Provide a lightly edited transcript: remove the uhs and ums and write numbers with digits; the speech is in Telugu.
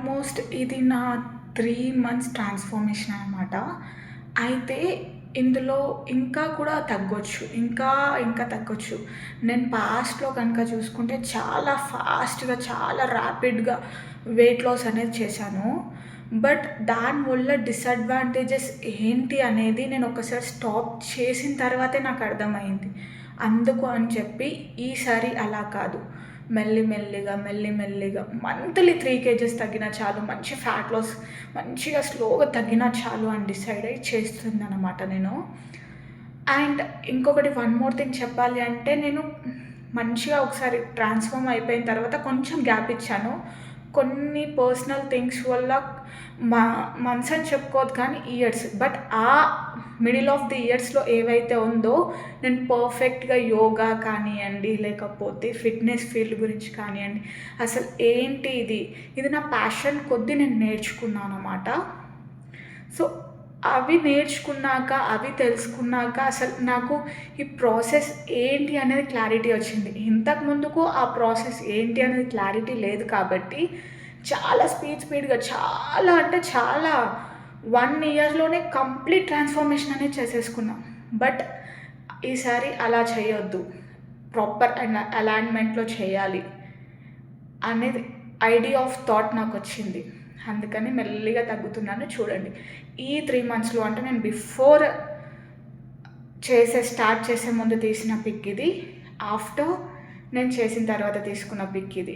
ఆల్మోస్ట్ ఇది నా 3 మంత్స్ ట్రాన్స్‌ఫర్మేషన్ అనమాట. అయితే ఇందులో ఇంకా కూడా తగ్గొచ్చు. ఇంకా తగ్గొచ్చు. నేను పాస్ట్‌లో కనుక చూసుకుంటే చాలా ఫాస్ట్‌గా, చాలా ర్యాపిడ్‌గా వెయిట్ లాస్ అనేది చేశాను. బట్ దానివల్ల డిసడ్వాంటేజెస్ ఏంటి అనేది నేను ఒకసారి స్టాప్ చేసిన తర్వాతే నాకు అర్థమైంది. అందుకు అని చెప్పి ఈసారి అలా కాదు. మెల్లిమెల్లిగా మంత్లీ 3 కేజెస్ తగ్గినా చాలు. మంచి ఫ్యాట్ లాస్ మంచిగా స్లోగా తగ్గినా చాలు అని డిసైడ్ అయ్యి చేస్తున్నాననమాట నేను. అండ్ ఇంకొకటి వన్ మోర్ థింగ్ చెప్పాలి అంటే, నేను మంచిగా ఒకసారి ట్రాన్స్‌ఫార్మ్ అయిపోయిన తర్వాత కొంచెం గ్యాప్ ఇచ్చాను. కొన్ని పర్సనల్ థింగ్స్ వల్ల మా మంత్స్ అని చెప్పుకోవద్దు కానీ ఇయర్స్. బట్ ఆ మిడిల్ ఆఫ్ ది ఇయర్స్‌లో ఏవైతే ఉందో నేను పర్ఫెక్ట్‌గా యోగా కానియ్యండి, లేకపోతే ఫిట్‌నెస్ ఫీల్డ్ గురించి కానియ్యండి, అసలు ఏంటి ఇది? ఇది నా ప్యాషన్ కొద్దీ నేను నేర్చుకున్నాననమాట. సో, అవి నేర్చుకున్నాక, అవి తెలుసుకున్నాక అసలు నాకు ఈ ప్రాసెస్ ఏంటి అనేది క్లారిటీ వచ్చింది. ఇంతకు ముందుకు ఆ ప్రాసెస్ ఏంటి అనేది క్లారిటీ లేదు కాబట్టి చాలా స్పీడ్‌గా చాలా అంటే చాలా 1 ఇయర్‌లోనే కంప్లీట్ ట్రాన్స్‌ఫర్మేషన్ అనేది చేసేసుకున్నా. బట్ ఈసారి అలా చేయొద్దు. ప్రాపర్ అలైన్‌మెంట్‌లో చేయాలి అనేది ఐడియా ఆఫ్ థాట్ నాకొచ్చింది. అందుకని మెల్లిగా తగ్గుతున్నాను చూడండి. ఈ 3 మంత్స్‌లో అంటే నేను బిఫోర్ స్టార్ట్ చేసే ముందు తీసిన పిక్ ఇది. ఆఫ్టర్ నేను చేసిన తర్వాత తీసుకున్న పిక్ ఇది.